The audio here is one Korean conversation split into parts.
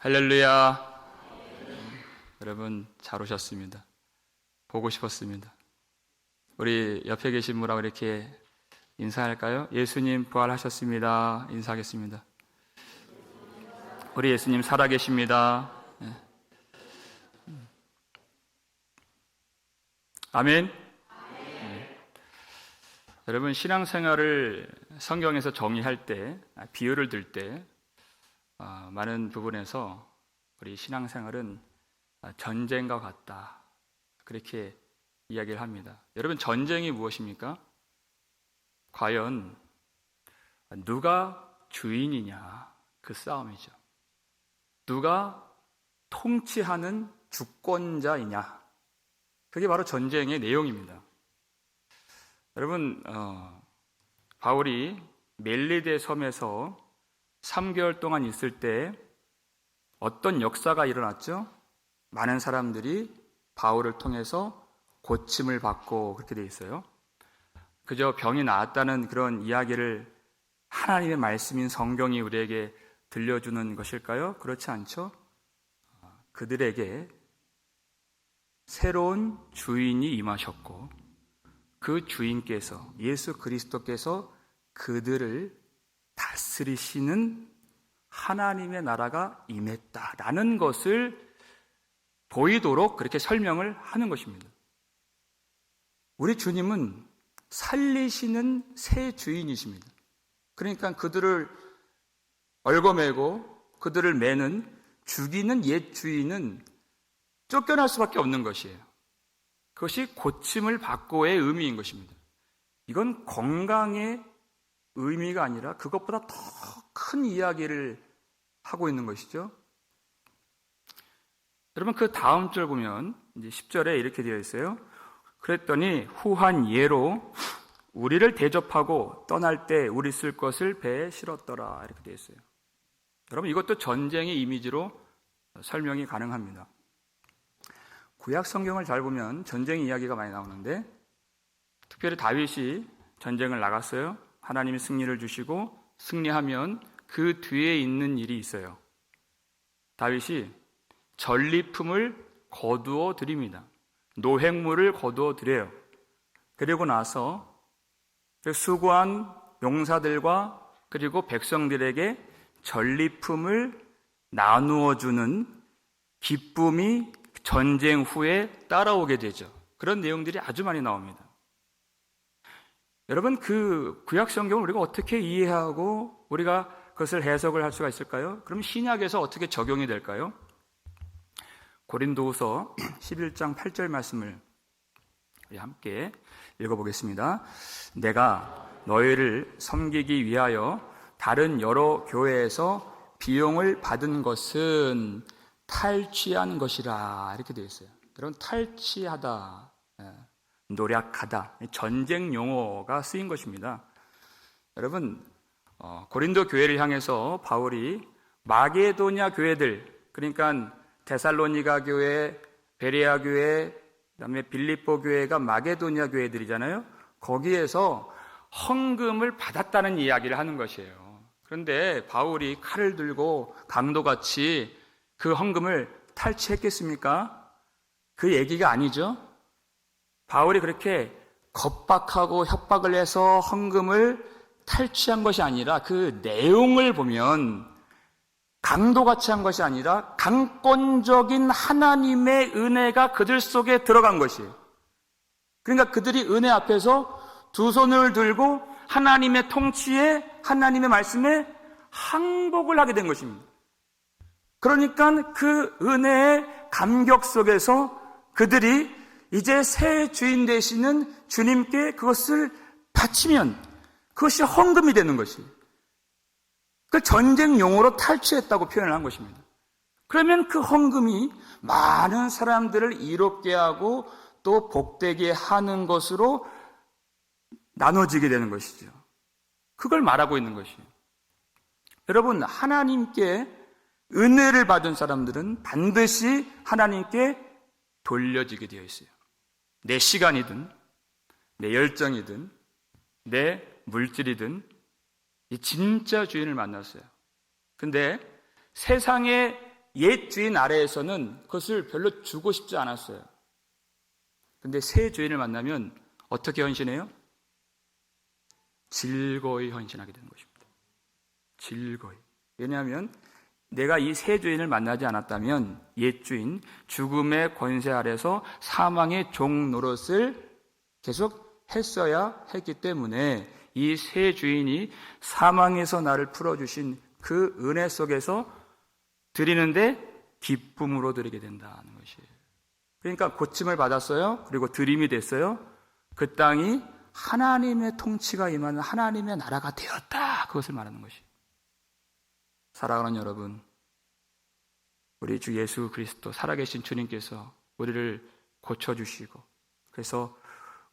할렐루야. 여러분 잘 오셨습니다. 보고 싶었습니다. 우리 옆에 계신 분하고 이렇게 인사할까요? 예수님 부활하셨습니다. 인사하겠습니다. 우리 예수님 살아계십니다. 아멘. 여러분 신앙생활을 성경에서 정의할 때, 비유를 들 때 많은 부분에서 우리 신앙생활은 전쟁과 같다, 그렇게 이야기를 합니다. 여러분 전쟁이 무엇입니까? 과연 누가 주인이냐, 그 싸움이죠. 누가 통치하는 주권자이냐, 그게 바로 전쟁의 내용입니다. 여러분 바울이 멜리데 섬에서 3개월 동안 있을 때 어떤 역사가 일어났죠? 많은 사람들이 바울을 통해서 고침을 받고 그렇게 돼 있어요. 그저 병이 나았다는 그런 이야기를 하나님의 말씀인 성경이 우리에게 들려주는 것일까요? 그렇지 않죠? 그들에게 새로운 주인이 임하셨고 그 주인께서, 예수 그리스도께서 그들을 다스리시는 하나님의 나라가 임했다라는 것을 보이도록 그렇게 설명을 하는 것입니다. 우리 주님은 살리시는 새 주인이십니다. 그러니까 그들을 얽어매고 그들을 매는, 죽이는 옛 주인은 쫓겨날 수밖에 없는 것이에요. 그것이 고침을 받고의 의미인 것입니다. 이건 건강의 의미가 아니라 그것보다 더 큰 이야기를 하고 있는 것이죠. 여러분 그 다음 절 보면 이제 10절에 이렇게 되어 있어요. 그랬더니 후한 예로 우리를 대접하고 떠날 때 우리 쓸 것을 배에 실었더라, 이렇게 되어 있어요. 여러분 이것도 전쟁의 이미지로 설명이 가능합니다. 구약 성경을 잘 보면 전쟁 이야기가 많이 나오는데, 특별히 다윗이 전쟁을 나갔어요. 하나님이 승리를 주시고 승리하면 그 뒤에 있는 일이 있어요. 다윗이 전리품을 거두어 드립니다. 노획물을 거두어 드려요. 그리고 나서 수고한 용사들과 그리고 백성들에게 전리품을 나누어 주는 기쁨이 전쟁 후에 따라오게 되죠. 그런 내용들이 아주 많이 나옵니다. 여러분 그 구약 성경을 우리가 어떻게 이해하고 우리가 그것을 해석을 할 수가 있을까요? 그럼 신약에서 어떻게 적용이 될까요? 고린도후서 11장 8절 말씀을 우리 함께 읽어보겠습니다. 내가 너희를 섬기기 위하여 다른 여러 교회에서 비용을 받은 것은 탈취한 것이라, 이렇게 되어 있어요. 여러분 탈취하다, 노력하다, 전쟁 용어가 쓰인 것입니다. 여러분 고린도 교회를 향해서 바울이 마게도냐 교회들, 그러니까 데살로니가 교회, 베레아 교회, 그다음에 빌립보 교회가 마게도냐 교회들이잖아요. 거기에서 헌금을 받았다는 이야기를 하는 것이에요. 그런데 바울이 칼을 들고 강도같이 그 헌금을 탈취했겠습니까? 그 얘기가 아니죠. 바울이 그렇게 겁박하고 협박을 해서 헌금을 탈취한 것이 아니라 그 내용을 보면 강도같이 한 것이 아니라 강권적인 하나님의 은혜가 그들 속에 들어간 것이에요. 그러니까 그들이 은혜 앞에서 두 손을 들고 하나님의 통치에, 하나님의 말씀에 항복을 하게 된 것입니다. 그러니까 그 은혜의 감격 속에서 그들이 이제 새 주인 되시는 주님께 그것을 바치면 그것이 헌금이 되는 것이에요. 그 전쟁 용어로 탈취했다고 표현을 한 것입니다. 그러면 그 헌금이 많은 사람들을 이롭게 하고 또 복되게 하는 것으로 나눠지게 되는 것이죠. 그걸 말하고 있는 것이에요. 여러분 하나님께 은혜를 받은 사람들은 반드시 하나님께 돌려지게 되어 있어요. 내 시간이든 내 열정이든 내 물질이든 이 진짜 주인을 만났어요. 근데 세상의 옛 주인 아래에서는 그것을 별로 주고 싶지 않았어요. 근데 새 주인을 만나면 어떻게 헌신해요? 즐거이 헌신하게 되는 것입니다. 즐거이. 왜냐하면 내가 이 새 주인을 만나지 않았다면 옛 주인, 죽음의 권세 아래서 사망의 종 노릇을 계속 했어야 했기 때문에 이 새 주인이 사망에서 나를 풀어주신 그 은혜 속에서 드리는데 기쁨으로 드리게 된다는 것이에요. 그러니까 고침을 받았어요. 그리고 드림이 됐어요. 그 땅이 하나님의 통치가 임하는 하나님의 나라가 되었다. 그것을 말하는 것이에요. 사랑하는 여러분, 우리 주 예수 그리스도 살아계신 주님께서 우리를 고쳐주시고 그래서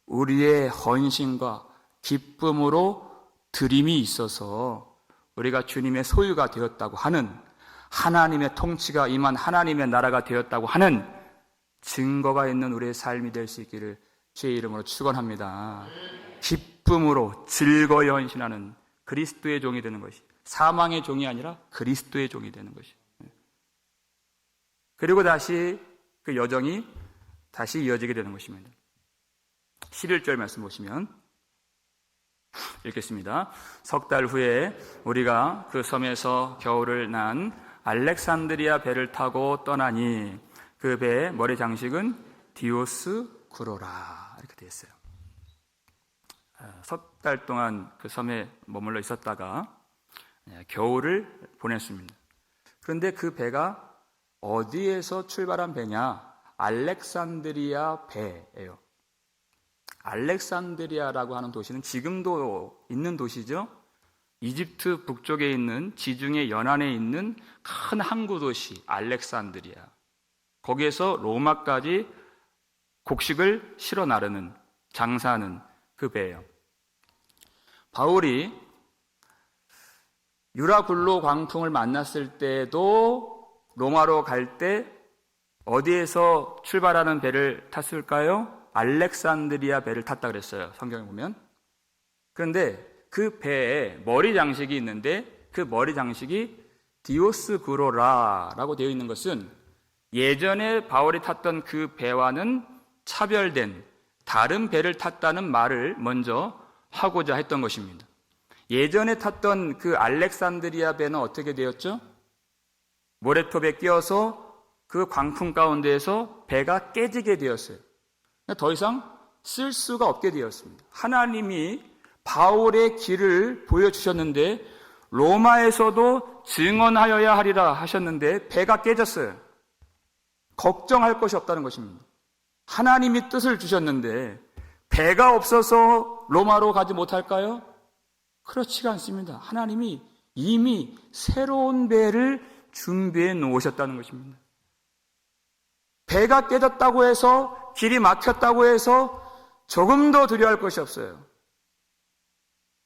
우리의 헌신과 기쁨으로 드림이 있어서 우리가 주님의 소유가 되었다고 하는 하나님의 통치가 임한 하나님의 나라가 되었다고 하는 증거가 있는 우리의 삶이 될 수 있기를 주의 이름으로 축원합니다. 기쁨으로 즐거이 헌신하는 그리스도의 종이 되는 것이 사망의 종이 아니라 그리스도의 종이 되는 것이. 그리고 다시 그 여정이 다시 이어지게 되는 것입니다. 11절 말씀 보시면 읽겠습니다. 석 달 후에 우리가 그 섬에서 겨울을 난 알렉산드리아 배를 타고 떠나니 그 배의 머리 장식은 디오스 구로라 이렇게 되어 있어요. 석 달 동안 그 섬에 머물러 있었다가 겨울을 보냈습니다. 그런데 그 배가 어디에서 출발한 배냐? 알렉산드리아 배예요. 알렉산드리아라고 하는 도시는 지금도 있는 도시죠. 이집트 북쪽에 있는 지중해 연안에 있는 큰 항구 도시 알렉산드리아. 거기에서 로마까지 곡식을 실어 나르는 장사하는 그 배예요. 바울이 유라굴로 광풍을 만났을 때도 로마로 갈 때 어디에서 출발하는 배를 탔을까요? 알렉산드리아 배를 탔다 그랬어요. 성경에 보면. 그런데 그 배에 머리 장식이 있는데 그 머리 장식이 디오스구로라라고 되어 있는 것은 예전에 바울이 탔던 그 배와는 차별된 다른 배를 탔다는 말을 먼저 하고자 했던 것입니다. 예전에 탔던 그 알렉산드리아 배는 어떻게 되었죠? 모래톱에 끼어서 그 광풍 가운데에서 배가 깨지게 되었어요. 더 이상 쓸 수가 없게 되었습니다. 하나님이 바울의 길을 보여주셨는데 로마에서도 증언하여야 하리라 하셨는데 배가 깨졌어요. 걱정할 것이 없다는 것입니다. 하나님이 뜻을 주셨는데 배가 없어서 로마로 가지 못할까요? 그렇지가 않습니다. 하나님이 이미 새로운 배를 준비해 놓으셨다는 것입니다. 배가 깨졌다고 해서 길이 막혔다고 해서 조금도 두려워할 것이 없어요.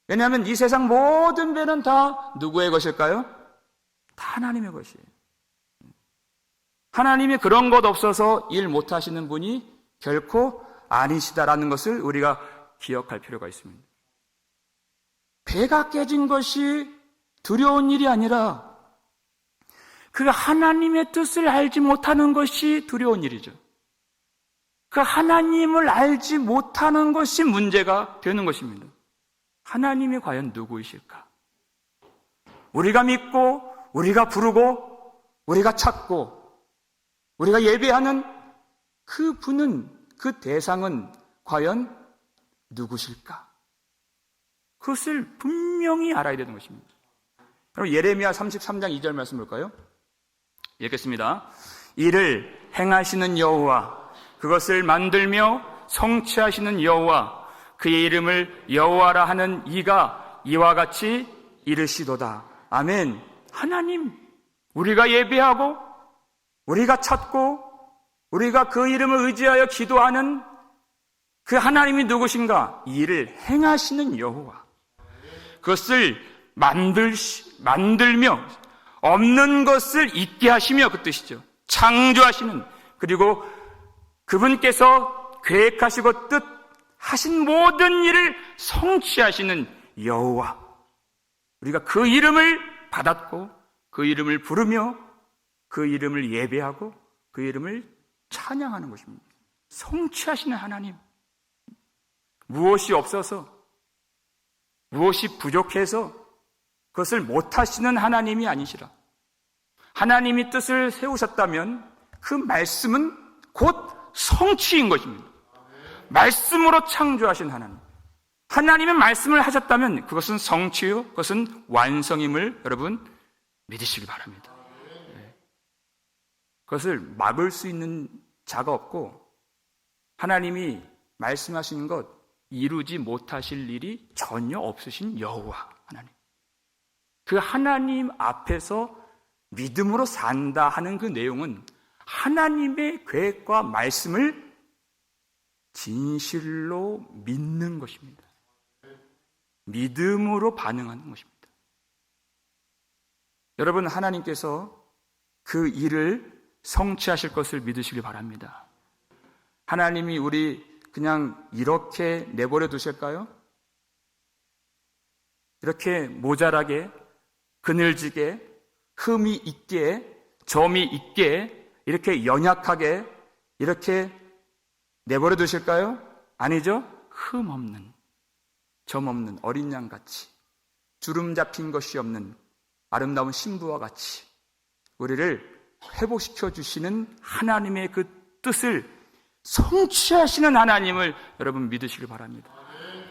왜냐하면 이 세상 모든 배는 다 누구의 것일까요? 다 하나님의 것이에요. 하나님이 그런 것 없어서 일 못하시는 분이 결코 아니시다라는 것을 우리가 기억할 필요가 있습니다. 배가 깨진 것이 두려운 일이 아니라 그 하나님의 뜻을 알지 못하는 것이 두려운 일이죠. 그 하나님을 알지 못하는 것이 문제가 되는 것입니다. 하나님이 과연 누구이실까? 우리가 믿고, 우리가 부르고, 우리가 찾고, 우리가 예배하는 그 분은, 그 대상은 과연 누구실까? 그것을 분명히 알아야 되는 것입니다. 그럼 예레미야 33장 2절 말씀 볼까요? 읽겠습니다. 이를 행하시는 여호와, 그것을 만들며 성취하시는 여호와, 그의 이름을 여호와라 하는 이가 이와 같이 이르시도다. 아멘. 하나님, 우리가 예배하고 우리가 찾고 우리가 그 이름을 의지하여 기도하는 그 하나님이 누구신가? 이 일을 행하시는 여호와, 그것을 만들며 없는 것을 있게 하시며, 그 뜻이죠. 창조하시는, 그리고 그분께서 계획하시고 뜻하신 모든 일을 성취하시는 여호와, 우리가 그 이름을 받았고 그 이름을 부르며 그 이름을 예배하고 그 이름을 찬양하는 것입니다. 성취하시는 하나님, 무엇이 없어서, 무엇이 부족해서 그것을 못하시는 하나님이 아니시라. 하나님이 뜻을 세우셨다면 그 말씀은 곧 성취인 것입니다. 말씀으로 창조하신 하나님, 하나님의 말씀을 하셨다면 그것은 성취요, 그것은 완성임을 여러분 믿으시기 바랍니다. 그것을 막을 수 있는 자가 없고, 하나님이 말씀하신 것 이루지 못하실 일이 전혀 없으신 여호와 하나님, 그 하나님 앞에서 믿음으로 산다 하는 그 내용은 하나님의 계획과 말씀을 진실로 믿는 것입니다. 믿음으로 반응하는 것입니다. 여러분, 하나님께서 그 일을 성취하실 것을 믿으시기 바랍니다. 하나님이 우리 그냥 이렇게 내버려 두실까요? 이렇게 모자라게, 그늘지게, 흠이 있게, 점이 있게, 이렇게 연약하게 이렇게 내버려 두실까요? 아니죠. 흠 없는, 점 없는 어린 양같이, 주름 잡힌 것이 없는 아름다운 신부와 같이 우리를 회복시켜 주시는 하나님의 그 뜻을 성취하시는 하나님을 여러분 믿으시길 바랍니다.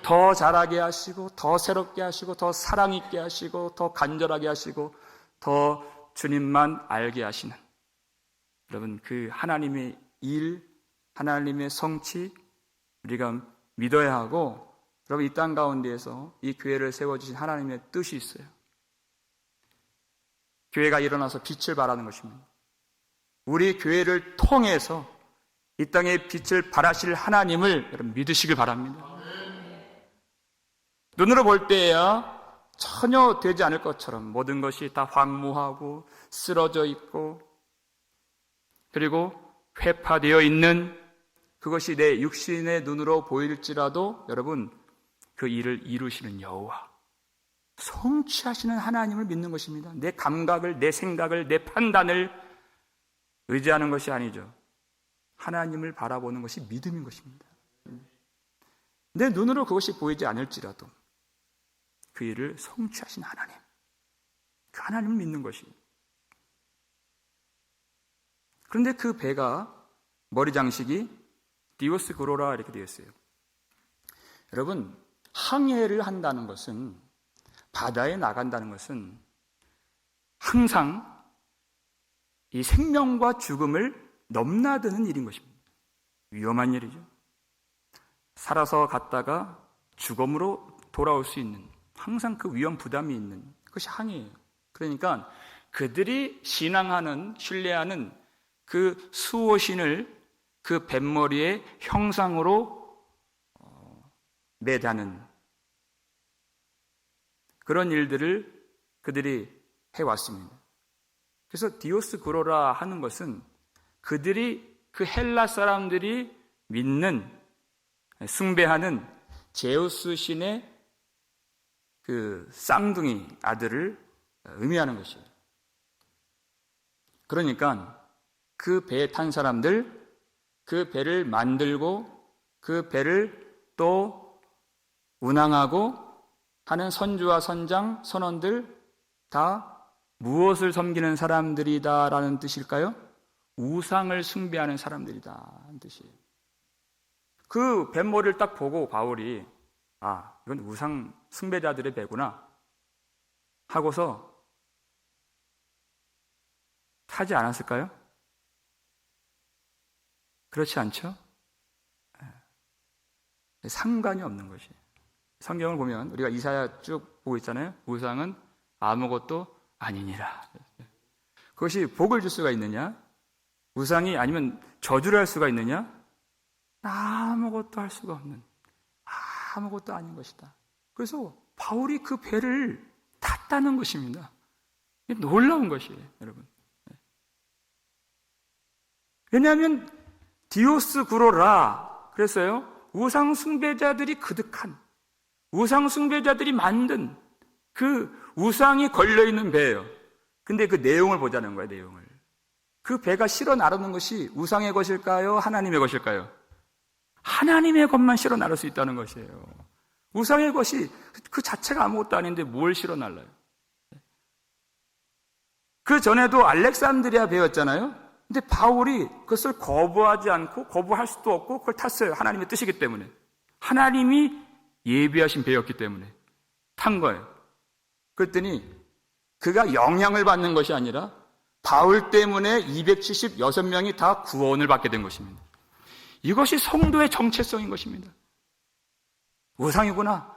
더 잘하게 하시고, 더 새롭게 하시고, 더 사랑 있게 하시고, 더 간절하게 하시고, 더 주님만 알게 하시는 여러분, 그 하나님의 일, 하나님의 성취 우리가 믿어야 하고, 여러분, 이 땅 가운데에서 이 교회를 세워주신 하나님의 뜻이 있어요. 교회가 일어나서 빛을 발하는 것입니다. 우리 교회를 통해서 이 땅에 빛을 발하실 하나님을 여러분 믿으시길 바랍니다. 눈으로 볼 때야 전혀 되지 않을 것처럼 모든 것이 다 황무하고 쓰러져 있고, 그리고 회파되어 있는 그것이 내 육신의 눈으로 보일지라도 여러분, 그 일을 이루시는 여호와, 성취하시는 하나님을 믿는 것입니다. 내 감각을, 내 생각을, 내 판단을 의지하는 것이 아니죠. 하나님을 바라보는 것이 믿음인 것입니다. 내 눈으로 그것이 보이지 않을지라도 그 일을 성취하신 하나님, 그 하나님을 믿는 것입니다. 그런데 그 배가 머리 장식이 디오스 그로라 이렇게 되어 있어요. 여러분, 항해를 한다는 것은, 바다에 나간다는 것은 항상 이 생명과 죽음을 넘나드는 일인 것입니다. 위험한 일이죠. 살아서 갔다가 죽음으로 돌아올 수 있는, 항상 그 위험 부담이 있는 그것이 항해예요. 그러니까 그들이 신앙하는, 신뢰하는 그 수호신을 그 뱃머리의 형상으로 매다는 그런 일들을 그들이 해왔습니다. 그래서 디오스 그로라 하는 것은 그들이, 그 헬라 사람들이 믿는, 숭배하는 제우스 신의 그 쌍둥이 아들을 의미하는 것이에요. 그러니까 그 배에 탄 사람들, 그 배를 만들고 그 배를 또 운항하고 하는 선주와 선장, 선원들 다 무엇을 섬기는 사람들이다라는 뜻일까요? 우상을 숭배하는 사람들이다 하는 뜻이에요. 그 뱃머리를 딱 보고 바울이, 아, 이건 우상 숭배자들의 배구나 하고서 타지 않았을까요? 그렇지 않죠? 상관이 없는 것이에요. 성경을 보면 우리가 이사야 쭉 보고 있잖아요. 우상은 아무것도 아니니라. 그것이 복을 줄 수가 있느냐? 우상이 아니면 저주를 할 수가 있느냐? 아무것도 할 수가 없는, 아무것도 아닌 것이다. 그래서 바울이 그 배를 탔다는 것입니다. 놀라운 것이에요, 여러분. 왜냐하면 디오스 그로라 그랬어요. 우상 숭배자들이 그득한, 우상 숭배자들이 만든 그 우상이 걸려있는 배예요. 근데 그 내용을 보자는 거예요, 내용을. 그 배가 실어 나르는 것이 우상의 것일까요? 하나님의 것일까요? 하나님의 것만 실어 나를 수 있다는 것이에요. 우상의 것이 그 자체가 아무것도 아닌데 뭘 실어 날라요? 그 전에도 알렉산드리아 배였잖아요. 근데 바울이 그것을 거부하지 않고 거부할 수도 없고 그걸 탔어요. 하나님의 뜻이기 때문에. 하나님이 예비하신 배였기 때문에 탄 거예요. 그랬더니 그가 영향을 받는 것이 아니라 바울 때문에 276명이 다 구원을 받게 된 것입니다. 이것이 성도의 정체성인 것입니다. 우상이구나,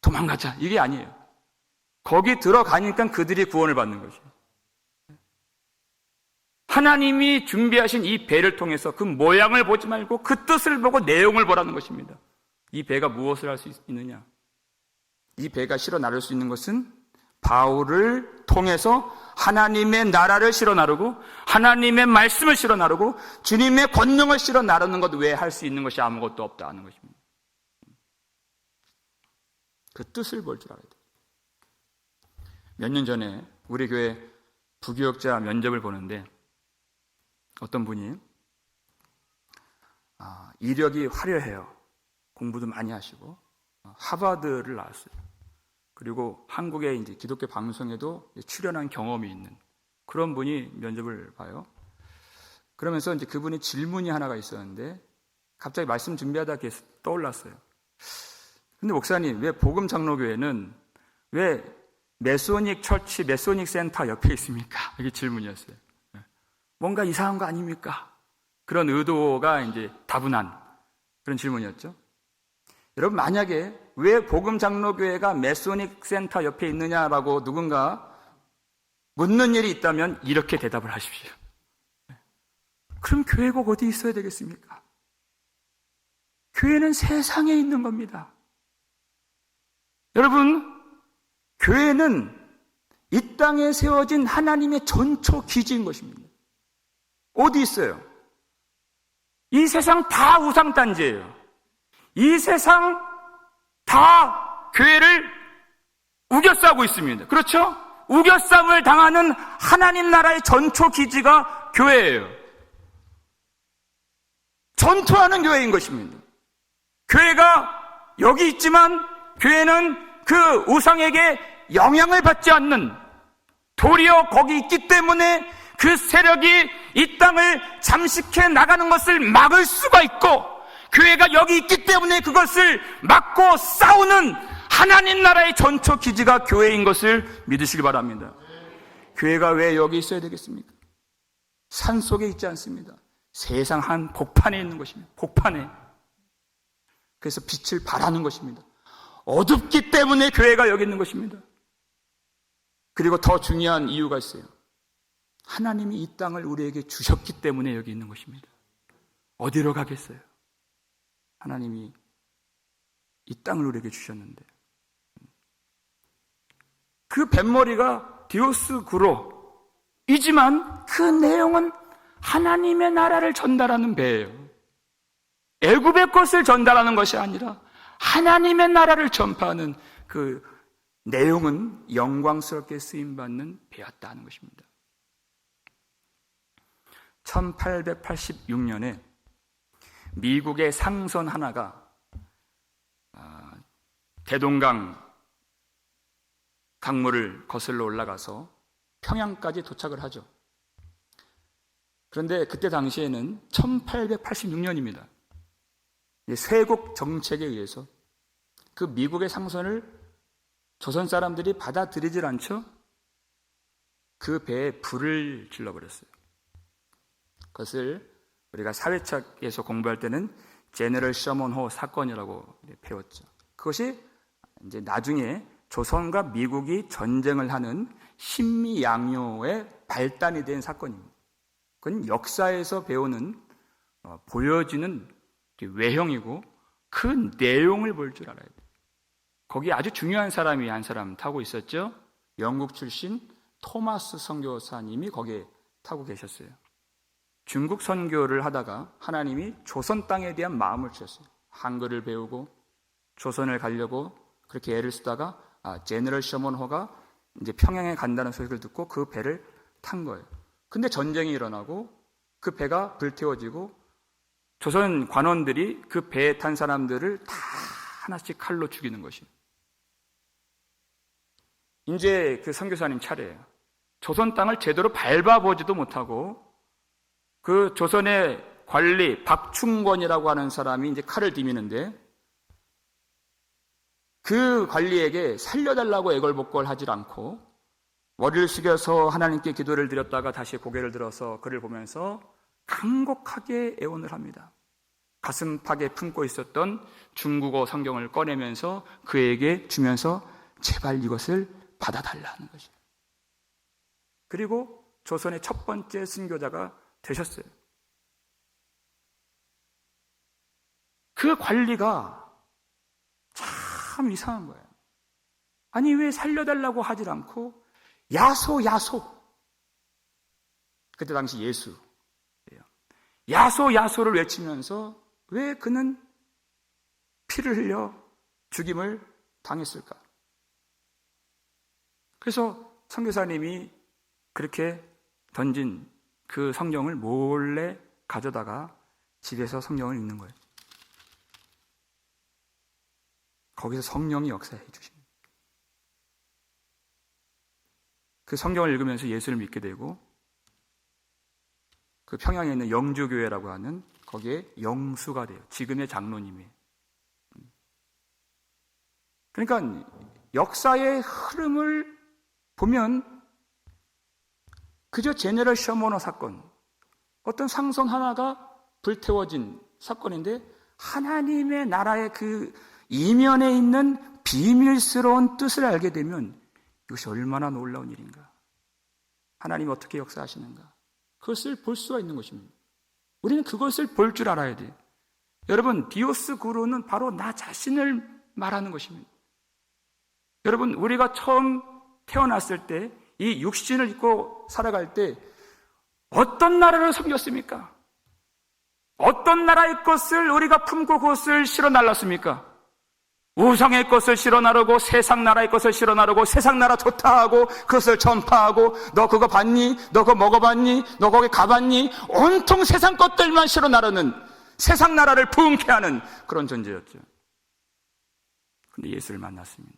도망가자, 이게 아니에요. 거기 들어가니까 그들이 구원을 받는 것이에요. 하나님이 준비하신 이 배를 통해서 그 모양을 보지 말고 그 뜻을 보고 내용을 보라는 것입니다. 이 배가 무엇을 할 수 있느냐? 이 배가 실어 나를 수 있는 것은 바울을 통해서 하나님의 나라를 실어 나르고 하나님의 말씀을 실어 나르고 주님의 권능을 실어 나르는 것 외에 할 수 있는 것이 아무것도 없다는 것입니다. 그 뜻을 볼 줄 알아야 돼요. 몇 년 전에 우리 교회 부교역자 면접을 보는데 어떤 분이 이력이 화려해요. 공부도 많이 하시고 하버드를 나왔어요. 그리고 한국의 이제 기독교 방송에도 출연한 경험이 있는 그런 분이 면접을 봐요. 그러면서 이제 그분이 질문이 하나가 있었는데 갑자기 말씀 준비하다 계속 떠올랐어요. 근데 목사님, 왜 복음 장로교회는 왜 메소닉 처치, 메소닉 센터 옆에 있습니까? 이게 질문이었어요. 뭔가 이상한 거 아닙니까? 그런 의도가 이제 다분한 그런 질문이었죠. 여러분, 만약에 왜 복음 장로교회가 메소닉 센터 옆에 있느냐라고 누군가 묻는 일이 있다면 이렇게 대답을 하십시오. 그럼 교회가 어디 있어야 되겠습니까? 교회는 세상에 있는 겁니다. 여러분, 교회는 이 땅에 세워진 하나님의 전초 기지인 것입니다. 어디 있어요? 이 세상 다 우상단지예요. 이 세상 다 교회를 우겨싸고 있습니다. 그렇죠? 우겨싸움을 당하는 하나님 나라의 전초 기지가 교회예요. 전투하는 교회인 것입니다. 교회가 여기 있지만 교회는 그 우상에게 영향을 받지 않는, 도리어 거기 있기 때문에 그 세력이 이 땅을 잠식해 나가는 것을 막을 수가 있고, 교회가 여기 있기 때문에 그것을 막고 싸우는 하나님 나라의 전초 기지가 교회인 것을 믿으시기 바랍니다. 교회가 왜 여기 있어야 되겠습니까? 산 속에 있지 않습니다. 세상 한 복판에 있는 것입니다. 복판에. 그래서 빛을 발하는 것입니다. 어둡기 때문에 교회가 여기 있는 것입니다. 그리고 더 중요한 이유가 있어요. 하나님이 이 땅을 우리에게 주셨기 때문에 여기 있는 것입니다. 어디로 가겠어요? 하나님이 이 땅을 우리에게 주셨는데, 그 뱃머리가 디오스구로이지만 그 내용은 하나님의 나라를 전달하는 배예요. 애굽의 것을 전달하는 것이 아니라 하나님의 나라를 전파하는 그 내용은 영광스럽게 쓰임받는 배였다는 것입니다. 1886년에 미국의 상선 하나가 대동강 강물을 거슬러 올라가서 평양까지 도착을 하죠. 그런데 그때 당시에는 1886년입니다. 쇄국 정책에 의해서 그 미국의 상선을 조선 사람들이 받아들이질 않죠. 그 배에 불을 질러버렸어요. 그것을 우리가 사회학에서 공부할 때는 제너럴 셔먼호 사건이라고 배웠죠. 그것이 이제 나중에 조선과 미국이 전쟁을 하는 신미양요의 발단이 된 사건입니다. 그건 역사에서 배우는 보여지는 외형이고 그 내용을 볼 줄 알아야 돼요. 거기 아주 중요한 사람이 한 사람 타고 있었죠. 영국 출신 토마스 선교사님이 거기에 타고 계셨어요. 중국 선교를 하다가 하나님이 조선 땅에 대한 마음을 주셨어요. 한글을 배우고 조선을 가려고 그렇게 애를 쓰다가 제너럴 셔먼호가 이제 평양에 간다는 소식을 듣고 그 배를 탄 거예요. 근데 전쟁이 일어나고 그 배가 불태워지고 조선 관원들이 그 배에 탄 사람들을 다 하나씩 칼로 죽이는 것입니다. 이제 그 선교사님 차례예요. 조선 땅을 제대로 밟아보지도 못하고 그 조선의 관리 박충권이라고 하는 사람이 이제 칼을 디미는데 그 관리에게 살려달라고 애걸복걸하지 않고 머리를 숙여서 하나님께 기도를 드렸다가 다시 고개를 들어서 그를 보면서 간곡하게 애원을 합니다. 가슴팍에 품고 있었던 중국어 성경을 꺼내면서 그에게 주면서 제발 이것을 받아달라는 것입니다. 그리고 조선의 첫 번째 선교자가 되셨어요. 그 관리가 참 이상한 거예요. 아니 왜 살려달라고 하질 않고 야소 그때 당시 예수예요. 야소를 외치면서 왜 그는 피를 흘려 죽임을 당했을까? 그래서 선교사님이 그렇게 던진 그 성경을 몰래 가져다가 집에서 성경을 읽는 거예요. 거기서 성령이 역사해 주십니다. 그 성경을 읽으면서 예수를 믿게 되고 그 평양에 있는 영주교회라고 하는 거기에 영수가 돼요. 지금의 장로님이에요. 그러니까 역사의 흐름을 보면 그저 제네럴 셔머너 사건, 어떤 상선 하나가 불태워진 사건인데 하나님의 나라의 그 이면에 있는 비밀스러운 뜻을 알게 되면 이것이 얼마나 놀라운 일인가. 하나님이 어떻게 역사하시는가. 그것을 볼 수가 있는 것입니다. 우리는 그것을 볼 줄 알아야 돼요. 여러분, 디오스 구루는 바로 나 자신을 말하는 것입니다. 여러분, 우리가 처음 태어났을 때 이 육신을 입고 살아갈 때 어떤 나라를 섬겼습니까? 어떤 나라의 것을 우리가 품고 그것을 실어 날랐습니까? 우상의 것을 실어 나르고 세상 나라의 것을 실어 나르고 세상 나라 좋다 하고 그것을 전파하고 너 그거 봤니? 너 그거 먹어봤니? 너 거기 가봤니? 온통 세상 것들만 실어 나르는 세상 나라를 부흥케 하는 그런 존재였죠. 그런데 예수를 만났습니다.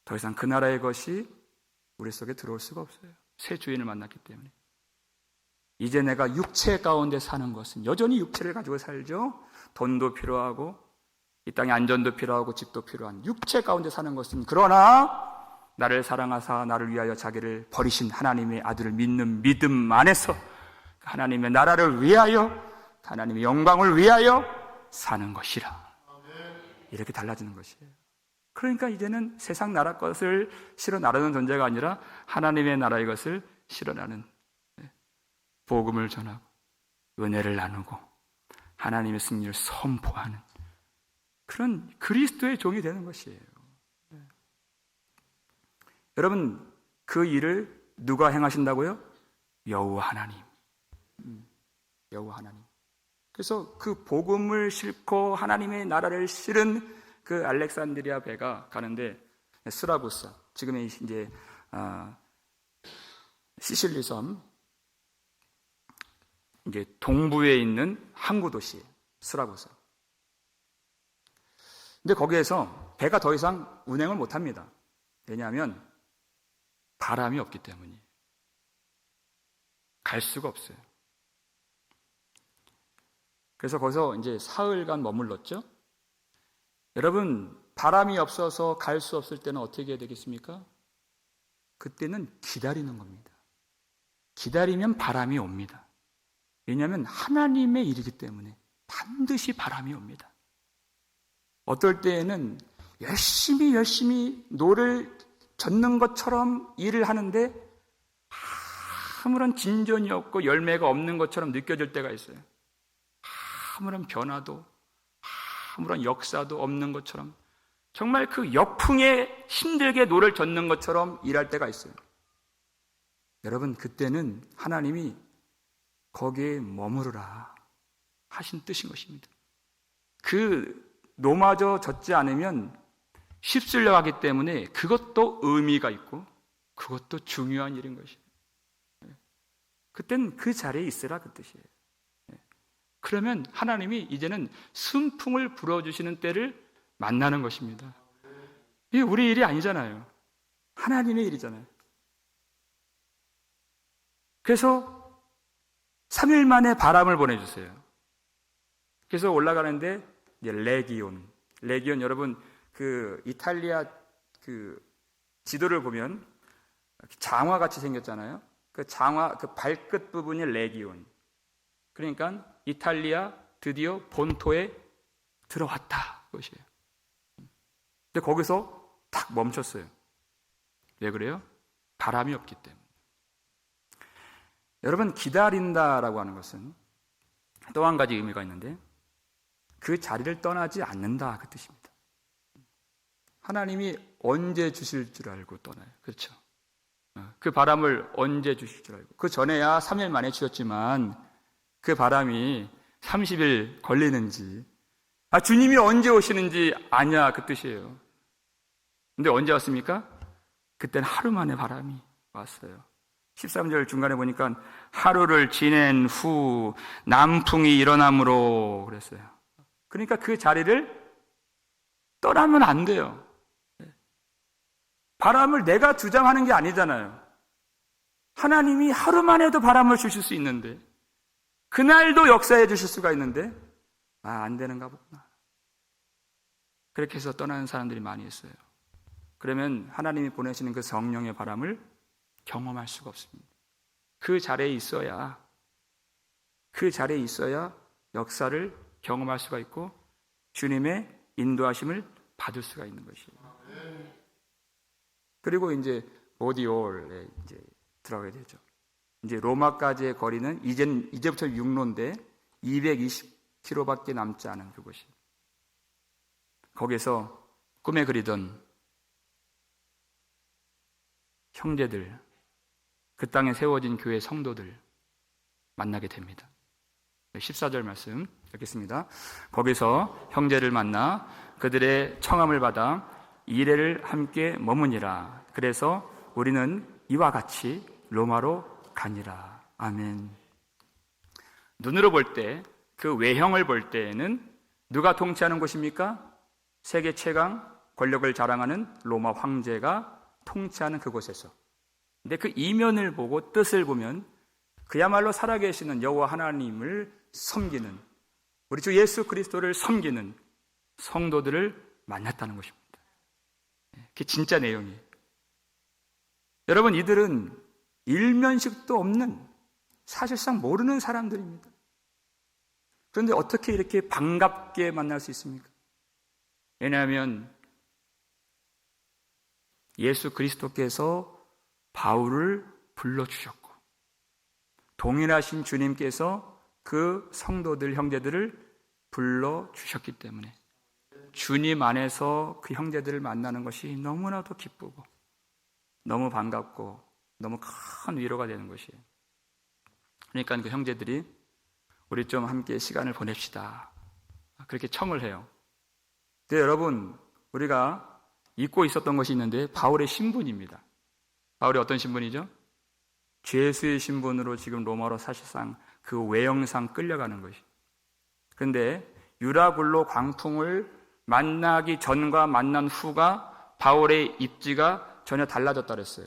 더 이상 그 나라의 것이 우리 속에 들어올 수가 없어요. 새 주인을 만났기 때문에. 이제 내가 육체 가운데 사는 것은 여전히 육체를 가지고 살죠. 돈도 필요하고 이 땅에 안전도 필요하고 집도 필요한 육체 가운데 사는 것은, 그러나 나를 사랑하사 나를 위하여 자기를 버리신 하나님의 아들을 믿는 믿음 안에서 하나님의 나라를 위하여 하나님의 영광을 위하여 사는 것이라. 이렇게 달라지는 것이에요. 그러니까 이제는 세상 나라 것을 실어 나르는 존재가 아니라 하나님의 나라의 것을 실어 나르는, 복음을 전하고 은혜를 나누고 하나님의 승리를 선포하는 그런 그리스도의 종이 되는 것이에요. 여러분, 그 일을 누가 행하신다고요? 여호와 하나님. 여호와 하나님. 그래서 그 복음을 싣고 하나님의 나라를 실은 그 알렉산드리아 배가 가는데 스라부사, 지금의 이제 시실리 섬 이제 동부에 있는 항구 도시 스라부사. 근데 거기에서 배가 더 이상 운행을 못 합니다. 왜냐하면 바람이 없기 때문이에요. 갈 수가 없어요. 그래서 거기서 이제 사흘간 머물렀죠. 여러분, 바람이 없어서 갈 수 없을 때는 어떻게 해야 되겠습니까? 그때는 기다리는 겁니다. 기다리면 바람이 옵니다. 왜냐하면 하나님의 일이기 때문에 반드시 바람이 옵니다. 어떨 때에는 열심히 노를 젓는 것처럼 일을 하는데 아무런 진전이 없고 열매가 없는 것처럼 느껴질 때가 있어요. 아무런 변화도 아무런 역사도 없는 것처럼, 정말 그 역풍에 힘들게 노를 젓는 것처럼 일할 때가 있어요. 여러분, 그때는 하나님이 거기에 머무르라 하신 뜻인 것입니다. 그 노마저 젓지 않으면 휩쓸려 가기 때문에 그것도 의미가 있고 그것도 중요한 일인 것입니다. 그땐 그 자리에 있으라 그 뜻이에요. 그러면 하나님이 이제는 순풍을 불어주시는 때를 만나는 것입니다. 이게 우리 일이 아니잖아요. 하나님의 일이잖아요. 그래서 3일 만에 바람을 보내주세요. 그래서 올라가는데 이제 레기온 여러분 그 이탈리아 그 지도를 보면 장화 같이 생겼잖아요. 그 장화 그 발끝 부분이 레기온. 그러니까 이탈리아 드디어 본토에 들어왔다 그것이에요. 근데 거기서 탁 멈췄어요. 왜 그래요? 바람이 없기 때문에. 여러분 기다린다라고 하는 것은 또 한 가지 의미가 있는데 그 자리를 떠나지 않는다 그 뜻입니다. 하나님이 언제 주실 줄 알고 떠나요. 그렇죠? 그 바람을 언제 주실 줄 알고. 그 전에야 3일 만에 주셨지만 그 바람이 30일 걸리는지 주님이 언제 오시는지 아냐 그 뜻이에요. 근데 언제 왔습니까? 그때는 하루 만에 바람이 왔어요. 13절 중간에 보니까 하루를 지낸 후 남풍이 일어남으로 그랬어요. 그러니까 그 자리를 떠나면 안 돼요. 바람을 내가 주장하는 게 아니잖아요. 하나님이 하루 만에도 바람을 주실 수 있는데 그날도 역사해 주실 수가 있는데 안 되는가 보구나. 그렇게 해서 떠나는 사람들이 많이 있어요. 그러면 하나님이 보내시는 그 성령의 바람을 경험할 수가 없습니다. 그 자리에 있어야 역사를 경험할 수가 있고 주님의 인도하심을 받을 수가 있는 것이에요. 그리고 이제 모디올에 이제 들어가게 되죠. 이제 로마까지의 거리는 이제부터 육로인데 220km밖에 남지 않은 그곳이. 거기서 꿈에 그리던 형제들, 그 땅에 세워진 교회 성도들 만나게 됩니다. 14절 말씀 읽겠습니다. 거기서 형제를 만나 그들의 청함을 받아 이레를 함께 머무니라. 그래서 우리는 이와 같이 로마로 가니라. 아멘. 눈으로 볼 때, 그 외형을 볼 때에는 누가 통치하는 곳입니까? 세계 최강 권력을 자랑하는 로마 황제가 통치하는 그곳에서. 근데 그 이면을 보고 뜻을 보면 그야말로 살아계시는 여호와 하나님을 섬기는, 우리 주 예수 그리스도를 섬기는 성도들을 만났다는 것입니다. 그게 진짜 내용이에요. 여러분, 이들은 일면식도 없는, 사실상 모르는 사람들입니다. 그런데 어떻게 이렇게 반갑게 만날 수 있습니까? 왜냐하면 예수 그리스도께서 바울을 불러주셨고 동일하신 주님께서 그 성도들, 형제들을 불러주셨기 때문에 주님 안에서 그 형제들을 만나는 것이 너무나도 기쁘고 너무 반갑고 너무 큰 위로가 되는 것이에요. 그러니까 그 형제들이 우리 좀 함께 시간을 보냅시다, 그렇게 청을 해요. 근데 여러분, 우리가 잊고 있었던 것이 있는데 바울의 신분입니다. 바울이 어떤 신분이죠? 죄수의 신분으로 지금 로마로 사실상 그 외형상 끌려가는 것이. 그런데 유라굴로 광풍을 만나기 전과 만난 후가 바울의 입지가 전혀 달라졌다 그랬어요.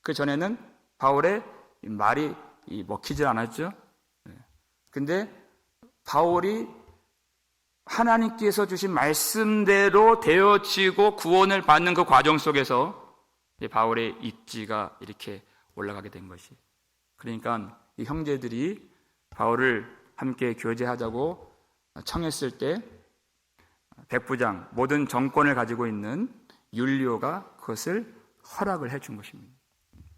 그 전에는 바울의 말이 먹히질 않았죠. 근데 바울이 하나님께서 주신 말씀대로 되어지고 구원을 받는 그 과정 속에서 바울의 입지가 이렇게 올라가게 된 것이. 그러니까 이 형제들이 바울을 함께 교제하자고 청했을 때 백부장, 모든 정권을 가지고 있는 율리오가 그것을 허락을 해준 것입니다.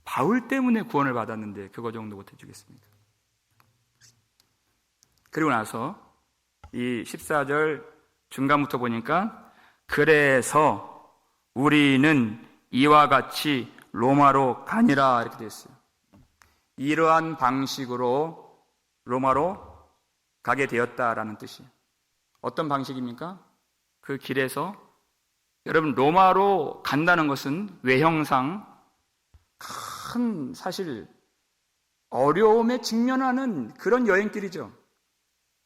바울 때문에 구원을 받았는데 그거 정도 못 해주겠습니까? 그리고 나서 이 14절 중간부터 보니까 그래서 우리는 이와 같이 로마로 가니라 이렇게 되어 있어요. 이러한 방식으로 로마로 가게 되었다라는 뜻이에요. 어떤 방식입니까? 그 길에서, 여러분, 로마로 간다는 것은 외형상 큰, 사실 어려움에 직면하는 그런 여행길이죠.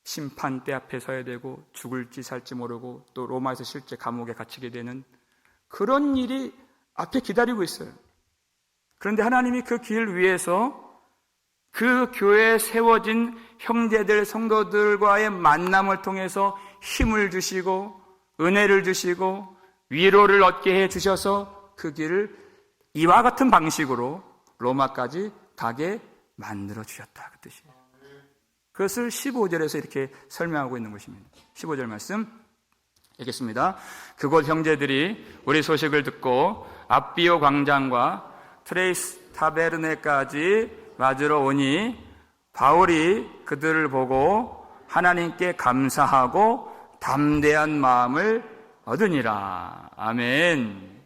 심판대 앞에 서야 되고 죽을지 살지 모르고 또 로마에서 실제 감옥에 갇히게 되는 그런 일이 앞에 기다리고 있어요. 그런데 하나님이 그 길 위에서 그 교회에 세워진 형제들, 성도들과의 만남을 통해서 힘을 주시고 은혜를 주시고 위로를 얻게 해 주셔서 그 길을 이와 같은 방식으로 로마까지 가게 만들어 주셨다, 그 뜻이에요. 그것을 15절에서 이렇게 설명하고 있는 것입니다. 15절 말씀 읽겠습니다. 그곳 형제들이 우리 소식을 듣고 앞비오 광장과 트레이스 타베르네까지 맞으러 오니 바울이 그들을 보고 하나님께 감사하고 담대한 마음을 얻으니라. 아멘.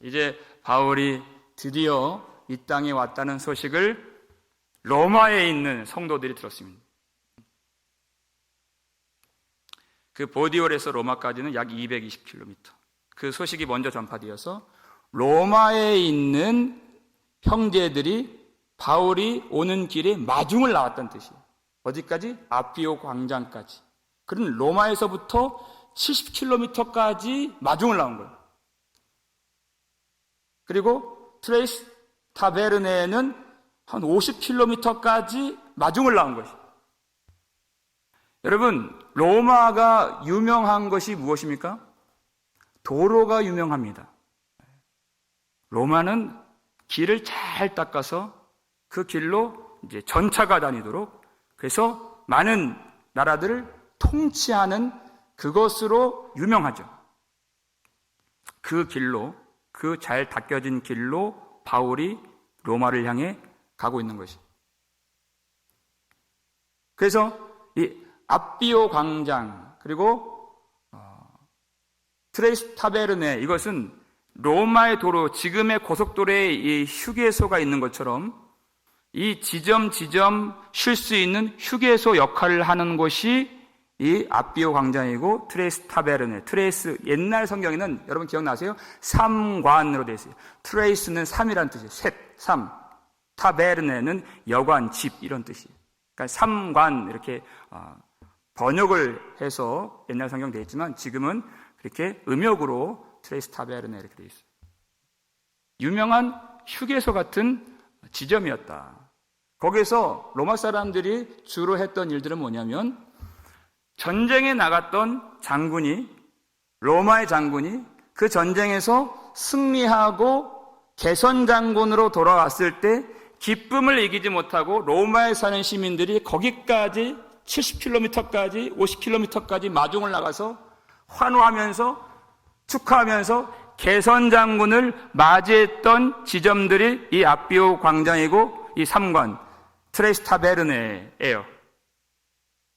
이제 바울이 드디어 이 땅에 왔다는 소식을 로마에 있는 성도들이 들었습니다. 그 보디올에서 로마까지는 약 220km. 그 소식이 먼저 전파되어서 로마에 있는 형제들이 바울이 오는 길에 마중을 나왔다는 뜻이에요. 어디까지? 아피오 광장까지. 그럼 로마에서부터 70km까지 마중을 나온 거예요. 그리고 트레이스 타베르네는 한 50km까지 마중을 나온 것이에요. 여러분, 로마가 유명한 것이 무엇입니까? 도로가 유명합니다. 로마는 길을 잘 닦아서 그 길로 이제 전차가 다니도록, 그래서 많은 나라들을 통치하는 그것으로 유명하죠. 그 길로, 그 잘 닦여진 길로 바울이 로마를 향해 가고 있는 것이. 그래서 이 앞비오 광장 그리고 트레이스 타베르네, 이것은 로마의 도로, 지금의 고속도로에 이 휴게소가 있는 것처럼 이 지점 쉴 수 있는 휴게소 역할을 하는 곳이 이 앞비오 광장이고, 트레이스 타베르네, 트레이스, 옛날 성경에는 여러분 기억나세요? 삼관으로 되어 있어요. 트레이스는 3이라는 뜻이에요. 셋, 3. 타베르네는 여관, 집, 이런 뜻이에요. 그러니까 삼관, 이렇게 번역을 해서 옛날 성경 되어 있지만 지금은 그렇게 음역으로 트레이스 타베르네 이렇게 되어 있어요. 유명한 휴게소 같은 지점이었다. 거기서 로마 사람들이 주로 했던 일들은 뭐냐면, 전쟁에 나갔던 장군이, 로마의 장군이 그 전쟁에서 승리하고 개선 장군으로 돌아왔을 때 기쁨을 이기지 못하고 로마에 사는 시민들이 거기까지 70km까지 50km까지 마중을 나가서 환호하면서 축하하면서 개선 장군을 맞이했던 지점들이 이 앞비오 광장이고 이 삼관 트레이스 타베르네예요.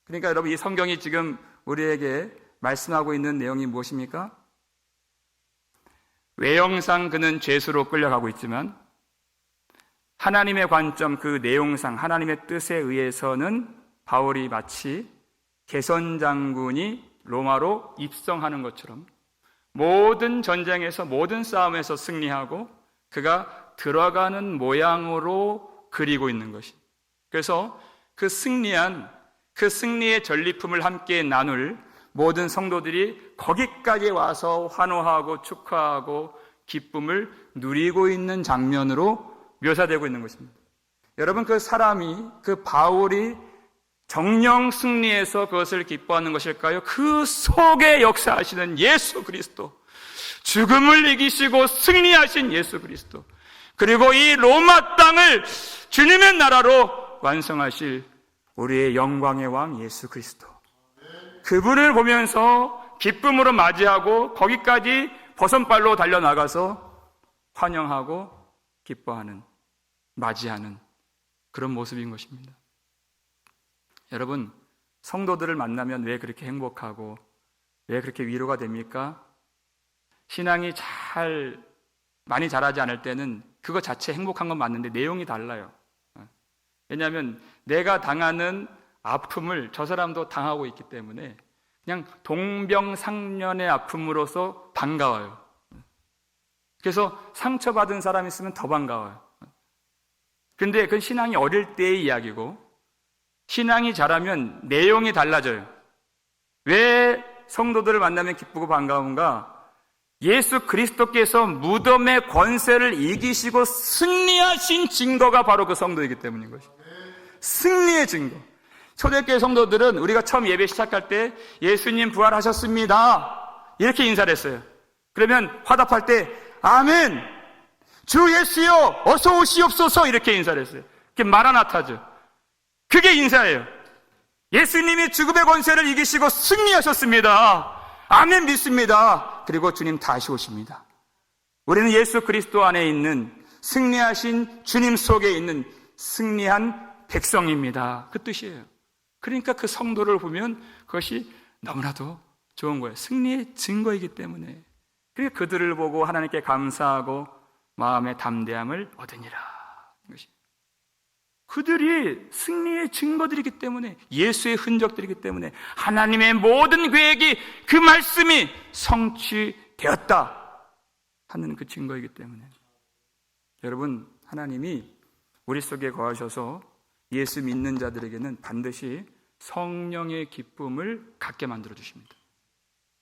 그러니까 여러분, 이 성경이 지금 우리에게 말씀하고 있는 내용이 무엇입니까? 외형상 그는 죄수로 끌려가고 있지만 하나님의 관점, 그 내용상 하나님의 뜻에 의해서는 바울이 마치 개선 장군이 로마로 입성하는 것처럼 모든 전쟁에서, 모든 싸움에서 승리하고 그가 들어가는 모양으로 그리고 있는 것이. 그래서 그 승리의 전리품을 함께 나눌 모든 성도들이 거기까지 와서 환호하고 축하하고 기쁨을 누리고 있는 장면으로 묘사되고 있는 것입니다. 여러분, 그 사람이, 그 바울이 정령 승리해서 그것을 기뻐하는 것일까요? 그 속에 역사하시는 예수 그리스도, 죽음을 이기시고 승리하신 예수 그리스도, 그리고 이 로마 땅을 주님의 나라로 완성하실 우리의 영광의 왕 예수 그리스도, 그분을 보면서 기쁨으로 맞이하고 거기까지 버선발로 달려나가서 환영하고 기뻐하는, 맞이하는 그런 모습인 것입니다. 여러분, 성도들을 만나면 왜 그렇게 행복하고 왜 그렇게 위로가 됩니까? 신앙이 많이 자라지 않을 때는 그거 자체 행복한 건 맞는데 내용이 달라요. 왜냐하면 내가 당하는 아픔을 저 사람도 당하고 있기 때문에 그냥 동병상련의 아픔으로서 반가워요. 그래서 상처받은 사람이 있으면 더 반가워요. 근데 그 신앙이 어릴 때의 이야기고 신앙이 자라면 내용이 달라져요. 왜 성도들을 만나면 기쁘고 반가운가? 예수 그리스도께서 무덤의 권세를 이기시고 승리하신 증거가 바로 그 성도이기 때문인 것이죠. 승리의 증거. 초대교회 성도들은 우리가 처음 예배 시작할 때 예수님 부활하셨습니다 이렇게 인사를 했어요. 그러면 화답할 때 아멘 주 예수여 어서 오시옵소서 이렇게 인사를 했어요. 그게 마라나타죠. 그게 인사예요. 예수님이 죽음의 권세를 이기시고 승리하셨습니다. 아멘 믿습니다. 그리고 주님 다시 오십니다. 우리는 예수 그리스도 안에 있는 승리하신 주님 속에 있는 승리한 백성입니다. 그 뜻이에요. 그러니까 그 성도를 보면 그것이 너무나도 좋은 거예요. 승리의 증거이기 때문에. 그러니까 그들을 보고 하나님께 감사하고 마음의 담대함을 얻으니라. 그들이 승리의 증거들이기 때문에, 예수의 흔적들이기 때문에 하나님의 모든 계획이 그 말씀이 성취되었다 하는 그 증거이기 때문에. 여러분, 하나님이 우리 속에 거하셔서 예수 믿는 자들에게는 반드시 성령의 기쁨을 갖게 만들어 주십니다.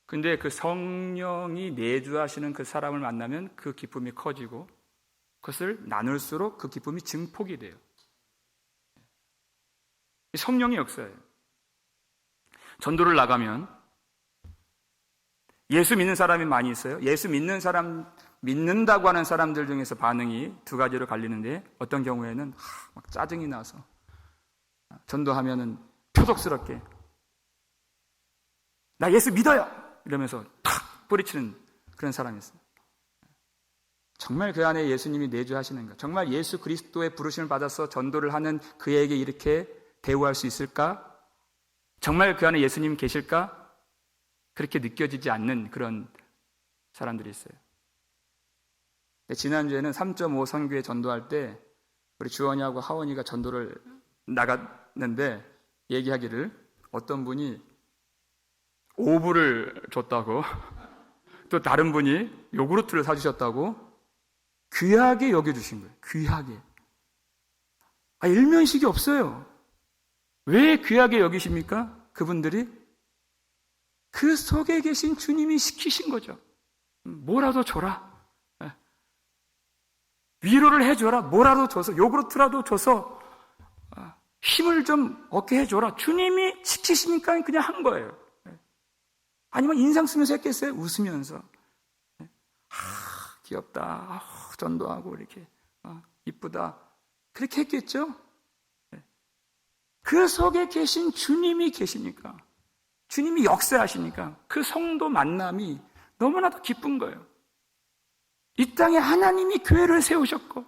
근데 그 성령이 내주하시는 그 사람을 만나면 그 기쁨이 커지고 그것을 나눌수록 그 기쁨이 증폭이 돼요. 성령의 역사예요. 전도를 나가면 예수 믿는 사람이 많이 있어요. 예수 믿는 사람, 믿는다고 하는 사람들 중에서 반응이 두 가지로 갈리는데 어떤 경우에는 막 짜증이 나서 전도하면은 표독스럽게 나 예수 믿어요! 이러면서 탁 뿌리치는 그런 사람이 있어요. 정말 그 안에 예수님이 내주하시는가? 정말 예수 그리스도의 부르심을 받아서 전도를 하는 그에게 이렇게 대우할 수 있을까? 정말 그 안에 예수님 계실까? 그렇게 느껴지지 않는 그런 사람들이 있어요. 지난주에는 3.5 선교회 전도할 때 우리 주원이하고 하원이가 전도를 나갔는데 얘기하기를 어떤 분이 오불을 줬다고 또 다른 분이 요구르트를 사주셨다고 귀하게 여겨주신 거예요. 귀하게. 일면식이 없어요. 왜 귀하게 여기십니까? 그분들이 그 속에 계신 주님이 시키신 거죠. 뭐라도 줘라. 위로를 해줘라. 뭐라도 줘서 요구르트라도 줘서 힘을 좀 얻게 해줘라. 주님이 시키시니까 그냥 한 거예요. 아니면 인상 쓰면서 했겠어요? 웃으면서. 귀엽다. 전도하고 이렇게 이쁘다. 그렇게 했겠죠? 그 속에 계신 주님이 계시니까, 주님이 역사하시니까 그 성도 만남이 너무나도 기쁜 거예요. 이 땅에 하나님이 교회를 세우셨고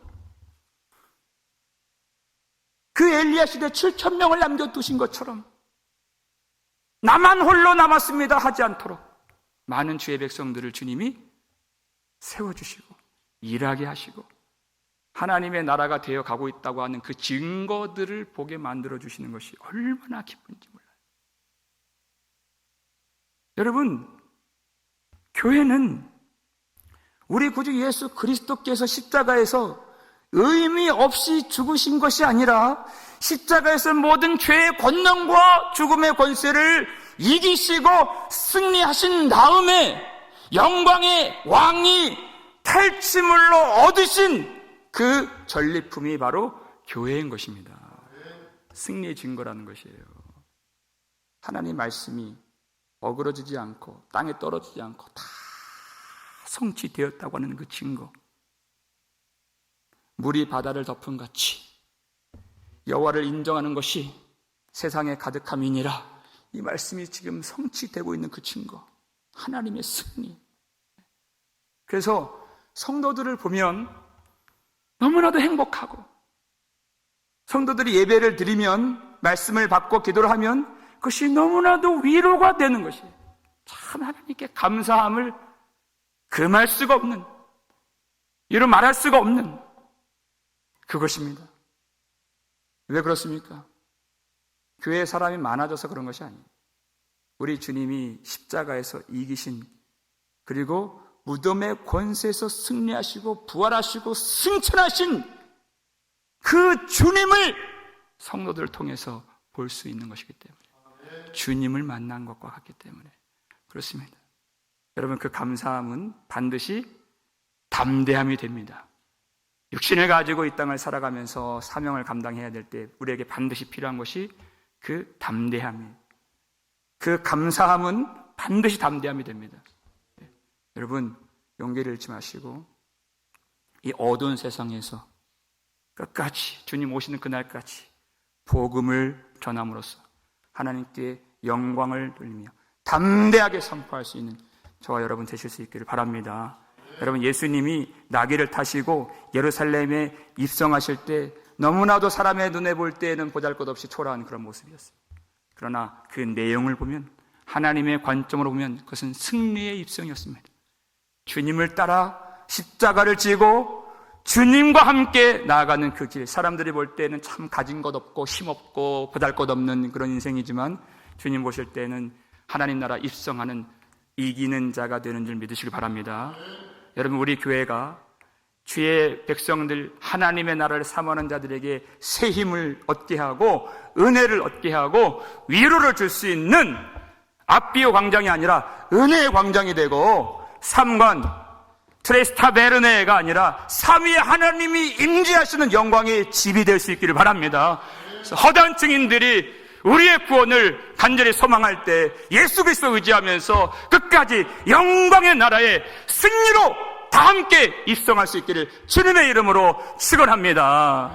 그 엘리야 시대 7,000명을 남겨두신 것처럼 나만 홀로 남았습니다 하지 않도록 많은 주의 백성들을 주님이 세워주시고 일하게 하시고 하나님의 나라가 되어 가고 있다고 하는 그 증거들을 보게 만들어주시는 것이 얼마나 기쁜지 몰라요. 여러분, 교회는 우리 구주 예수 그리스도께서 십자가에서 의미 없이 죽으신 것이 아니라 십자가에서 모든 죄의 권능과 죽음의 권세를 이기시고 승리하신 다음에 영광의 왕이 탈취물로 얻으신 그 전리품이 바로 교회인 것입니다. 승리의 증거라는 것이에요. 하나님 말씀이 어그러지지 않고 땅에 떨어지지 않고 다 성취되었다고 하는 그 증거. 물이 바다를 덮은 같이 여호와를 인정하는 것이 세상에 가득함이니라. 이 말씀이 지금 성취되고 있는 그 증거. 하나님의 승리. 그래서 성도들을 보면 너무나도 행복하고 성도들이 예배를 드리면 말씀을 받고 기도를 하면 그것이 너무나도 위로가 되는 것이에요. 참 하나님께 감사함을 금할 수가 없는, 이루 말할 수가 없는 그것입니다. 왜 그렇습니까? 교회에 사람이 많아져서 그런 것이 아니에요. 우리 주님이 십자가에서 이기신, 그리고 무덤의 권세에서 승리하시고 부활하시고 승천하신 그 주님을 성도들을 통해서 볼 수 있는 것이기 때문에, 주님을 만난 것과 같기 때문에 그렇습니다. 여러분, 그 감사함은 반드시 담대함이 됩니다. 육신을 가지고 이 땅을 살아가면서 사명을 감당해야 될 때 우리에게 반드시 필요한 것이 그 담대함이에요. 그 감사함은 반드시 담대함이 됩니다. 여러분, 용기를 잃지 마시고 이 어두운 세상에서 끝까지, 주님 오시는 그날까지 복음을 전함으로써 하나님께 영광을 돌리며 담대하게 선포할 수 있는 저와 여러분 되실 수 있기를 바랍니다. 여러분, 예수님이 나귀를 타시고 예루살렘에 입성하실 때 너무나도 사람의 눈에 볼 때에는 보잘것없이 초라한 그런 모습이었어요. 그러나 그 내용을 보면, 하나님의 관점으로 보면 그것은 승리의 입성이었습니다. 주님을 따라 십자가를 지고 주님과 함께 나아가는 그 길, 사람들이 볼 때는 참 가진 것 없고 힘없고 보잘것없는 그런 인생이지만 주님 보실 때는 하나님 나라 입성하는 이기는 자가 되는 줄 믿으시기 바랍니다. 여러분, 우리 교회가 주의 백성들, 하나님의 나라를 사모하는 자들에게 새 힘을 얻게 하고 은혜를 얻게 하고 위로를 줄 수 있는 앞비오 광장이 아니라 은혜의 광장이 되고, 3관 트레스타베르네가 아니라 삼위의 하나님이 임재하시는 영광의 집이 될 수 있기를 바랍니다. 그래서 허다한 증인들이 우리의 구원을 간절히 소망할 때 예수 그리스도 의지하면서 끝까지 영광의 나라의 승리로 다 함께 입성할 수 있기를 주님의 이름으로 축원합니다.